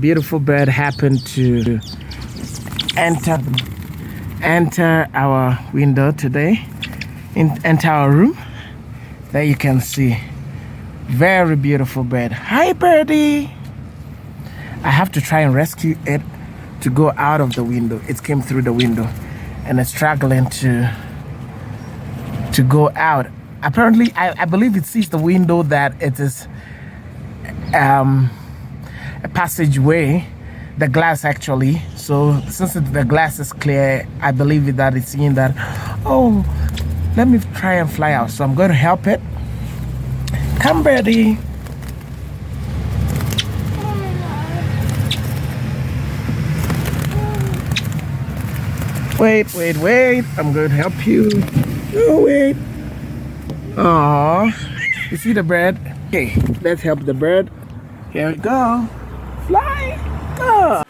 Beautiful bird happened to enter our window today, enter our room. There you can see, very beautiful bird. Hi, birdie. I have to try and rescue it to go out of the window. It came through the window and it's struggling to go out. Apparently, I believe it sees the window that it is a passageway, the glass actually. So since the glass is clear, I believe that it's seeing that, oh, let me try and fly out. So I'm going to help it. Come, birdie. Wait. I'm going to help you. Oh, wait. Aww. You see the bird? Okay, let's help the bird. Here we go. Fly. Go.